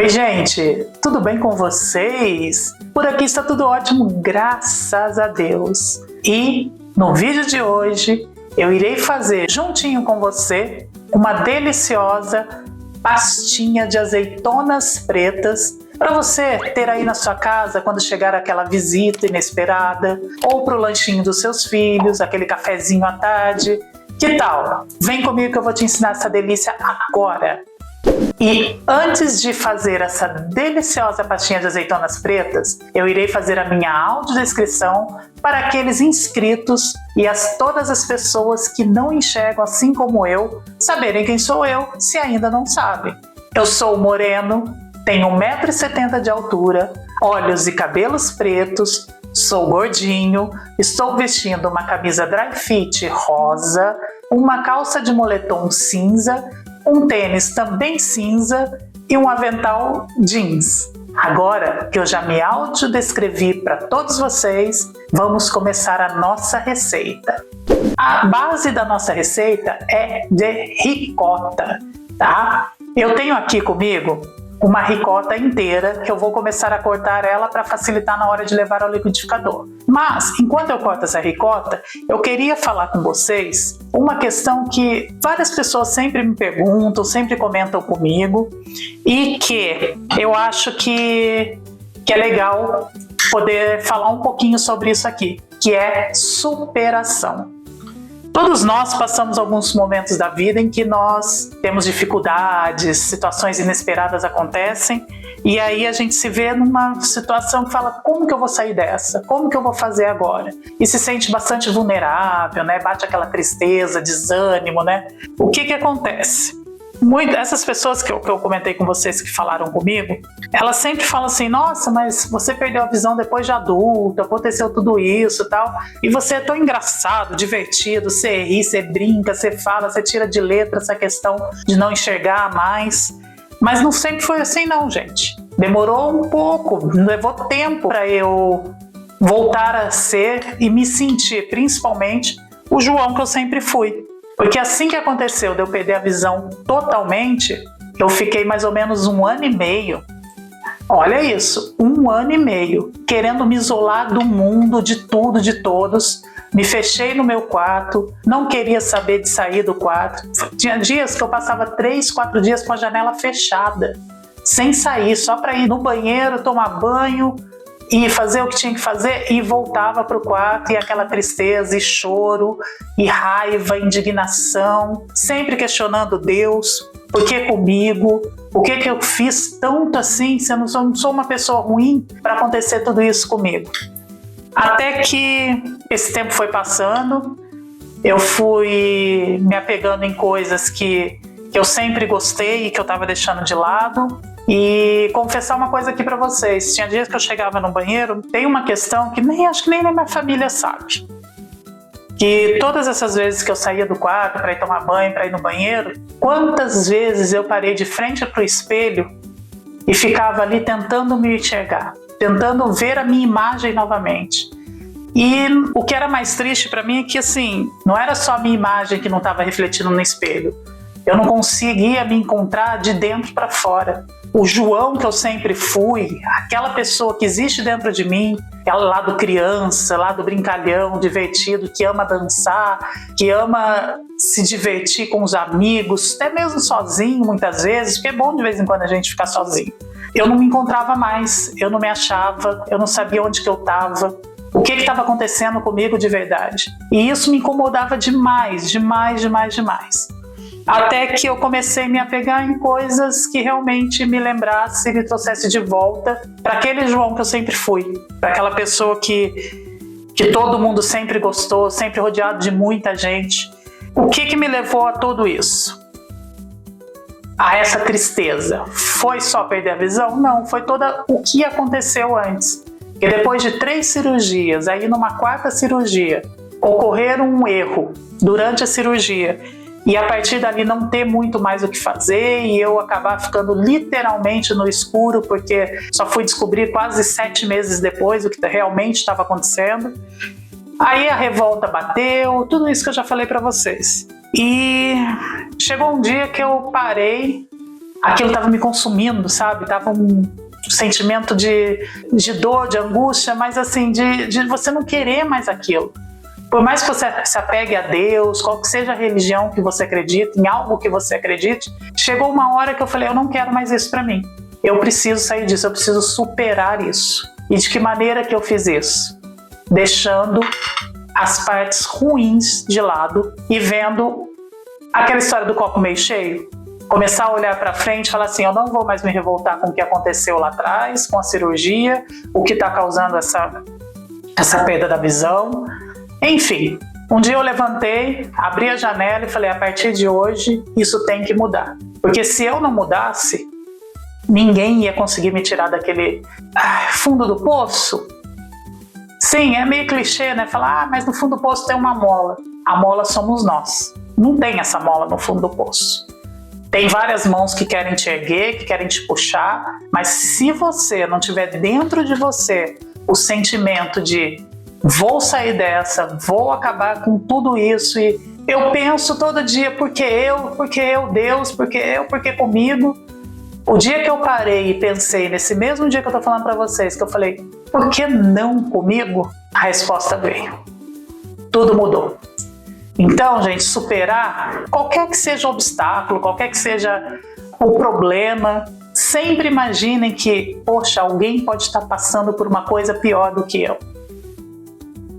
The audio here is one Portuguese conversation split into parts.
Oi, gente, tudo bem com vocês? Por aqui está tudo ótimo, graças a Deus. E no vídeo de hoje eu irei fazer juntinho com você uma deliciosa pastinha de azeitonas pretas para você ter aí na sua casa quando chegar aquela visita inesperada ou para o lanchinho dos seus filhos, aquele cafezinho à tarde. Que tal? Vem comigo que eu vou te ensinar essa delícia agora. E antes de fazer essa deliciosa pastinha de azeitonas pretas, eu irei fazer a minha audiodescrição para aqueles inscritos e todas as pessoas que não enxergam assim como eu, saberem quem sou eu, se ainda não sabem. Eu sou moreno, tenho 1,70 m de altura, olhos e cabelos pretos, sou gordinho, estou vestindo uma camisa dry fit rosa, uma calça de moletom cinza, um tênis também cinza e um avental jeans. Agora que eu já me autodescrevi para todos vocês, vamos começar a nossa receita. A base da nossa receita é de ricota, tá? Eu tenho aqui comigo uma ricota inteira que eu vou começar a cortar ela para facilitar na hora de levar ao liquidificador. Mas, enquanto eu corto essa ricota, eu queria falar com vocês uma questão que várias pessoas sempre me perguntam, sempre comentam comigo e que eu acho que é legal poder falar um pouquinho sobre isso aqui, que é superação. Todos nós passamos alguns momentos da vida em que nós temos dificuldades, situações inesperadas acontecem e aí a gente se vê numa situação que fala, como que eu vou sair dessa? Como que eu vou fazer agora? E se sente bastante vulnerável, né? Bate aquela tristeza, desânimo, né? O que acontece? Essas pessoas que eu comentei com vocês que falaram comigo, elas sempre falam assim, nossa, mas você perdeu a visão depois de adulto, aconteceu tudo isso e tal, e você é tão engraçado, divertido, você ri, você brinca, você fala, você tira de letra essa questão de não enxergar mais, mas não sempre foi assim não, gente. Demorou um pouco, levou tempo para eu voltar a ser e me sentir, principalmente, o João que eu sempre fui. Porque assim que aconteceu de eu perder a visão totalmente, eu fiquei mais ou menos 1 ano e meio, olha isso, 1 ano e meio, querendo me isolar do mundo, de tudo, de todos. Me fechei no meu quarto, não queria saber de sair do quarto. Tinha dias que eu passava 3, 4 dias com a janela fechada, sem sair, só para ir no banheiro, tomar banho, e fazer o que tinha que fazer e voltava para o quarto e aquela tristeza e choro e raiva, indignação, sempre questionando Deus, por que comigo, o que eu fiz tanto assim, se eu não sou uma pessoa ruim para acontecer tudo isso comigo. Até que esse tempo foi passando, eu fui me apegando em coisas que eu sempre gostei e que eu estava deixando de lado. E confessar uma coisa aqui pra vocês, tinha dias que eu chegava no banheiro, tem uma questão que acho que nem minha família sabe, que todas essas vezes que eu saía do quarto para ir tomar banho, para ir no banheiro, quantas vezes eu parei de frente pro espelho e ficava ali tentando me enxergar, tentando ver a minha imagem novamente. E o que era mais triste pra mim é que assim, não era só a minha imagem que não estava refletindo no espelho, eu não conseguia me encontrar de dentro para fora. O João que eu sempre fui, aquela pessoa que existe dentro de mim, aquela lado criança, lado brincalhão, divertido, que ama dançar, que ama se divertir com os amigos, até mesmo sozinho muitas vezes, porque é bom de vez em quando a gente ficar sozinho. Eu não me encontrava mais, eu não me achava, eu não sabia onde que eu estava, o que estava acontecendo comigo de verdade. E isso me incomodava demais, demais, demais, demais. Até que eu comecei a me apegar em coisas que realmente me lembrasse e me trouxesse de volta para aquele João que eu sempre fui, para aquela pessoa que todo mundo sempre gostou, sempre rodeado de muita gente. O que me levou a tudo isso? A essa tristeza? Foi só perder a visão? Não, foi todo o que aconteceu antes. E depois de 3 cirurgias, aí numa 4ª cirurgia, ocorrer um erro durante a cirurgia, e a partir dali não ter muito mais o que fazer e eu acabar ficando literalmente no escuro, porque só fui descobrir quase 7 meses depois o que realmente estava acontecendo. Aí a revolta bateu, tudo isso que eu já falei para vocês. E chegou um dia que eu parei, aquilo estava me consumindo, sabe? Tava um sentimento de dor, de angústia, mas assim, de você não querer mais aquilo. Por mais que você se apegue a Deus, qual que seja a religião que você acredita, em algo que você acredite, chegou uma hora que eu falei, eu não quero mais isso para mim. Eu preciso sair disso, eu preciso superar isso. E de que maneira que eu fiz isso? Deixando as partes ruins de lado e vendo aquela história do copo meio cheio. Começar a olhar para frente e falar assim, eu não vou mais me revoltar com o que aconteceu lá atrás, com a cirurgia, o que está causando essa perda da visão. Enfim, um dia eu levantei, abri a janela e falei, a partir de hoje isso tem que mudar. Porque se eu não mudasse, ninguém ia conseguir me tirar daquele fundo do poço. Sim, é meio clichê, né? Falar, mas no fundo do poço tem uma mola. A mola somos nós. Não tem essa mola no fundo do poço. Tem várias mãos que querem te erguer, que querem te puxar, mas se você não tiver dentro de você o sentimento de vou sair dessa, vou acabar com tudo isso e eu penso todo dia porque eu, Deus, porque comigo. O dia que eu parei e pensei, nesse mesmo dia que eu tô falando pra vocês, que eu falei, por que não comigo? A resposta veio. Tudo mudou. Então, gente, superar qualquer que seja o obstáculo, qualquer que seja o problema, sempre imaginem que, poxa, alguém pode estar passando por uma coisa pior do que eu.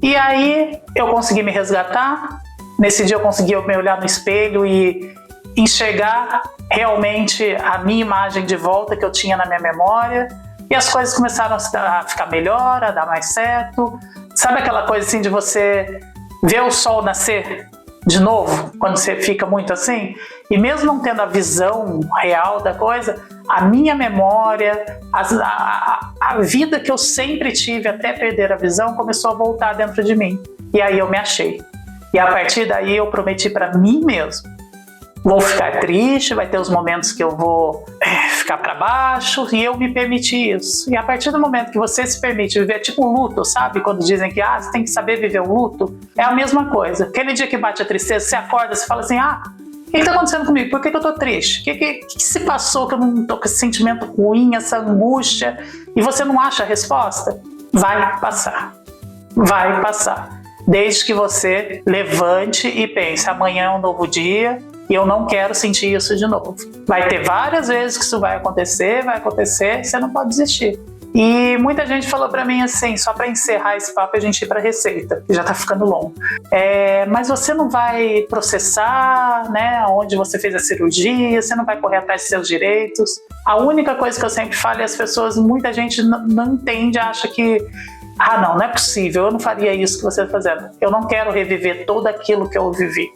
E aí eu consegui me resgatar, nesse dia eu consegui me olhar no espelho e enxergar realmente a minha imagem de volta que eu tinha na minha memória, e as coisas começaram a ficar melhor, a dar mais certo. Sabe aquela coisa assim de você ver o sol nascer de novo, quando você fica muito assim? E mesmo não tendo a visão real da coisa, a minha memória, a vida que eu sempre tive até perder a visão começou a voltar dentro de mim. E aí eu me achei. E a partir daí eu prometi para mim mesmo, vou ficar triste, vai ter os momentos que eu vou ficar para baixo, e eu me permiti isso. E a partir do momento que você se permite viver, tipo um luto, sabe? Quando dizem que você tem que saber viver o luto, é a mesma coisa. Aquele dia que bate a tristeza, você acorda, você fala assim, o que está acontecendo comigo? Por que eu tô triste? O que se passou que eu não tô com esse sentimento ruim, essa angústia? E você não acha a resposta? Vai passar. Vai passar. Desde que você levante e pense, amanhã é um novo dia, e eu não quero sentir isso de novo. Vai ter várias vezes que isso vai acontecer, você não pode desistir. E muita gente falou pra mim assim, só pra encerrar esse papo, a gente ir pra receita, que já tá ficando longo. Mas você não vai processar, né, onde você fez a cirurgia, você não vai correr atrás de seus direitos. A única coisa que eu sempre falo é as pessoas, muita gente não entende, acha que não é possível, eu não faria isso que você está fazendo. Eu não quero reviver tudo aquilo que eu vivi.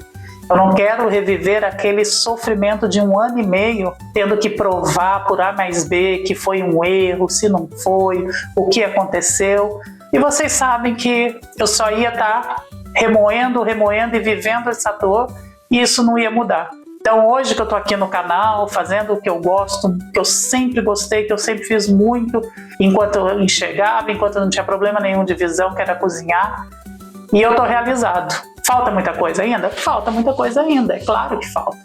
Eu não quero reviver aquele sofrimento de 1 ano e meio, tendo que provar por A mais B que foi um erro, se não foi, o que aconteceu. E vocês sabem que eu só ia estar remoendo e vivendo essa dor, e isso não ia mudar. Então hoje que eu tô aqui no canal, fazendo o que eu gosto, que eu sempre gostei, que eu sempre fiz muito, enquanto eu enxergava, enquanto eu não tinha problema nenhum de visão, que era cozinhar, e eu tô realizado. Falta muita coisa ainda? Falta muita coisa ainda, é claro que falta.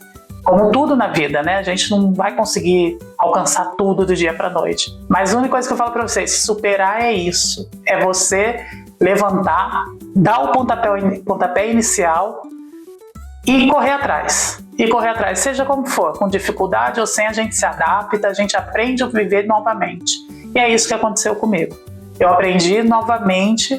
Como tudo na vida, né? A gente não vai conseguir alcançar tudo do dia para a noite. Mas a única coisa que eu falo para vocês, superar é isso. É você levantar, dar o pontapé inicial e correr atrás. E correr atrás, seja como for, com dificuldade ou sem, a gente se adapta, a gente aprende a viver novamente. E é isso que aconteceu comigo. Eu aprendi novamente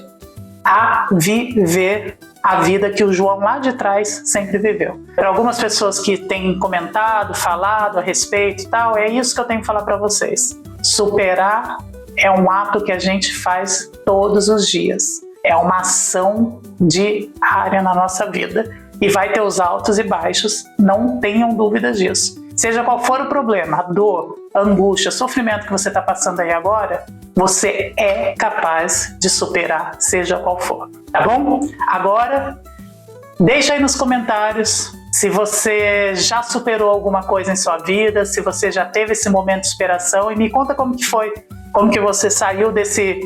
a viver a vida que o João lá de trás sempre viveu. Para algumas pessoas que têm comentado, falado a respeito e tal, é isso que eu tenho que falar para vocês. Superar é um ato que a gente faz todos os dias. É uma ação diária na nossa vida. E vai ter os altos e baixos, não tenham dúvidas disso. Seja qual for o problema, a dor, a angústia, o sofrimento que você está passando aí agora, você é capaz de superar, seja qual for, tá bom? Agora, deixa aí nos comentários se você já superou alguma coisa em sua vida, se você já teve esse momento de superação, e me conta como que foi, como que você saiu desse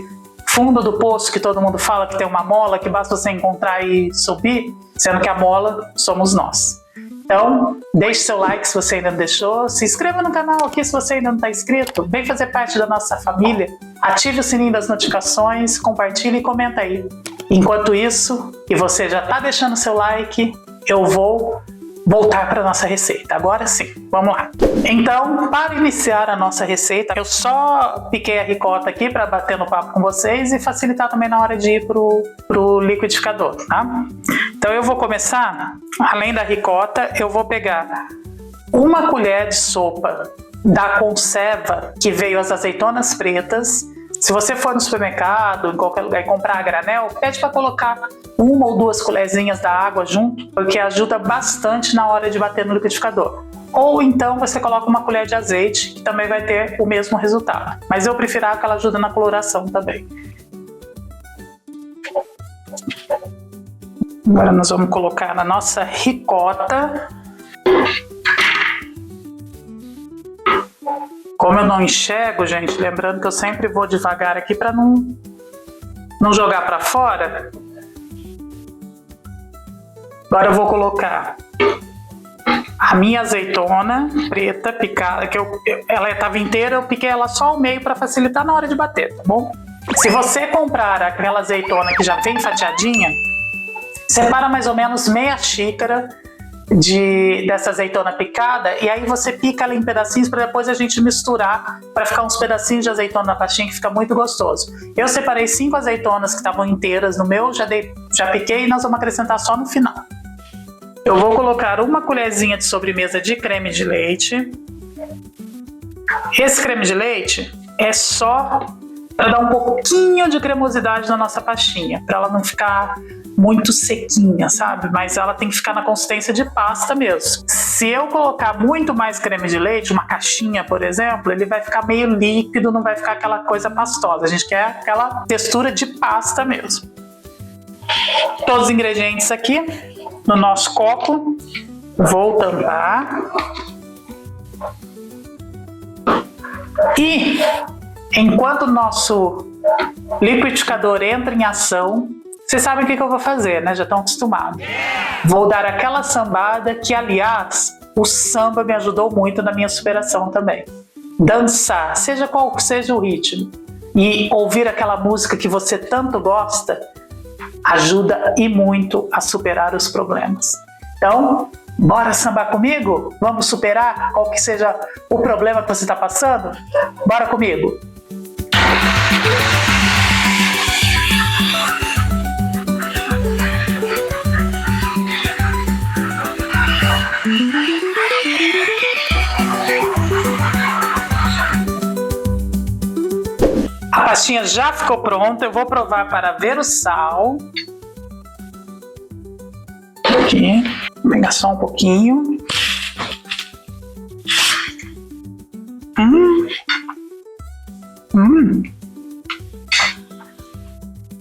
fundo do poço que todo mundo fala que tem uma mola, que basta você encontrar e subir, sendo que a mola somos nós. Então, deixe seu like se você ainda não deixou, se inscreva no canal aqui se você ainda não está inscrito, vem fazer parte da nossa família, ative o sininho das notificações, compartilhe e comenta aí. Enquanto isso, e você já está deixando seu like, eu vou voltar para a nossa receita. Agora sim, vamos lá. Então, para iniciar a nossa receita, eu só piquei a ricota aqui para bater no papo com vocês e facilitar também na hora de ir pro liquidificador, tá? Então eu vou começar, além da ricota, eu vou pegar uma colher de sopa da conserva que veio as azeitonas pretas. Se você for no supermercado, em qualquer lugar e comprar a granel, pede para colocar 1 ou 2 colherzinhas da água junto, porque ajuda bastante na hora de bater no liquidificador. Ou então você coloca uma colher de azeite, que também vai ter o mesmo resultado. Mas eu prefiro que ela ajuda na coloração também. Agora nós vamos colocar na nossa ricota. Como eu não enxergo, gente, lembrando que eu sempre vou devagar aqui para não jogar para fora. Agora eu vou colocar a minha azeitona preta picada, que ela estava inteira, eu piquei ela só ao meio para facilitar na hora de bater, tá bom? Se você comprar aquela azeitona que já vem fatiadinha, separa mais ou menos meia xícara dessa azeitona picada e aí você pica ela em pedacinhos para depois a gente misturar para ficar uns pedacinhos de azeitona na pastinha que fica muito gostoso. Eu separei 5 azeitonas que estavam inteiras no meu, já piquei e nós vamos acrescentar só no final. Eu vou colocar uma colherzinha de sobremesa de creme de leite. Esse creme de leite é só para dar um pouquinho de cremosidade na nossa pastinha, para ela não ficar muito sequinha, sabe? Mas ela tem que ficar na consistência de pasta mesmo. Se eu colocar muito mais creme de leite, uma caixinha, por exemplo, ele vai ficar meio líquido, não vai ficar aquela coisa pastosa. A gente quer aquela textura de pasta mesmo. Todos os ingredientes aqui no nosso copo. Vou tampar. E enquanto o nosso liquidificador entra em ação, vocês sabem o que eu vou fazer, né? Já estão acostumados. Vou dar aquela sambada que, aliás, o samba me ajudou muito na minha superação também. Dançar, seja qual seja o ritmo, e ouvir aquela música que você tanto gosta, ajuda e muito a superar os problemas. Então, bora sambar comigo? Vamos superar qual que seja o problema que você está passando? Bora comigo! A pastinha já ficou pronta, eu vou provar para ver o sal. Aqui, vou pegar só um pouquinho.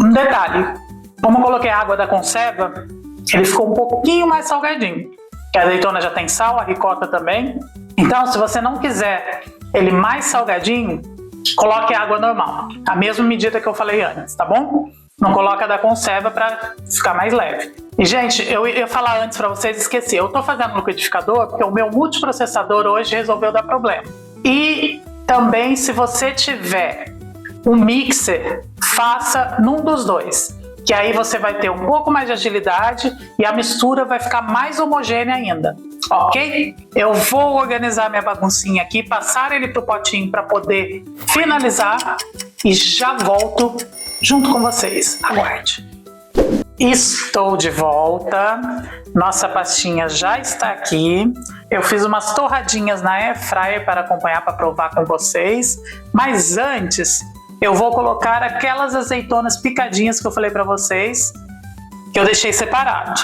Um detalhe, como eu coloquei a água da conserva, ele ficou um pouquinho mais salgadinho. A azeitona já tem sal, a ricota também. Então, se você não quiser ele mais salgadinho, coloque água normal, a mesma medida que eu falei antes, tá bom? Não coloca da conserva para ficar mais leve. E, gente, eu ia falar antes para vocês, esqueci. Eu tô fazendo no liquidificador porque o meu multiprocessador hoje resolveu dar problema. E também, se você tiver um mixer, faça num dos dois, que aí você vai ter um pouco mais de agilidade e a mistura vai ficar mais homogênea ainda, ok? Eu vou organizar minha baguncinha aqui, passar ele pro potinho para poder finalizar e já volto junto com vocês. Aguarde. Estou de volta, nossa pastinha já está aqui. Eu fiz umas torradinhas na air fryer para acompanhar, para provar com vocês, mas antes eu vou colocar aquelas azeitonas picadinhas que eu falei para vocês, que eu deixei separado.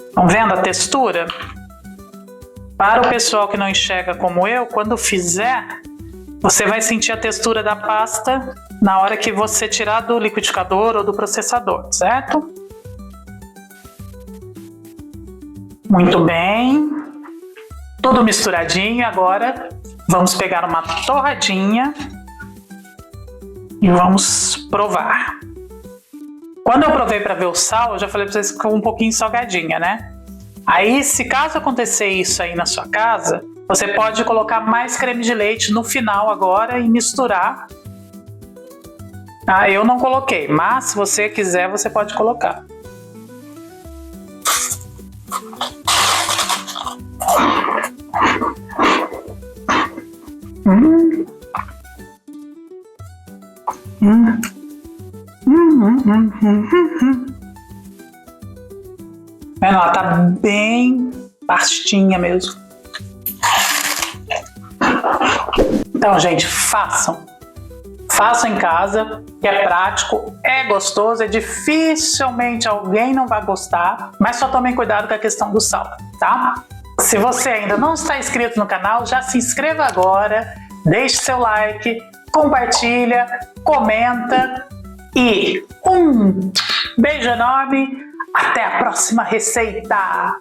Estão vendo a textura? Para o pessoal que não enxerga como eu, quando fizer, você vai sentir a textura da pasta na hora que você tirar do liquidificador ou do processador, certo? Muito bem. Tudo misturadinho. Agora vamos pegar uma torradinha E vamos provar. Quando eu provei para ver o sal, eu já falei para vocês que ficou um pouquinho salgadinha, né? Aí, se caso acontecer isso aí na sua casa, você pode colocar mais creme de leite no final agora e misturar. Eu não coloquei, mas se você quiser, você pode colocar. Ela tá bem pastinha mesmo. Então, gente, façam em casa, que é prático, é gostoso, dificilmente alguém não vai gostar, mas só tomem cuidado com a questão do sal, tá? Se você ainda não está inscrito no canal, já se inscreva agora, deixe seu like, compartilha, comenta e um beijo enorme, até a próxima receita!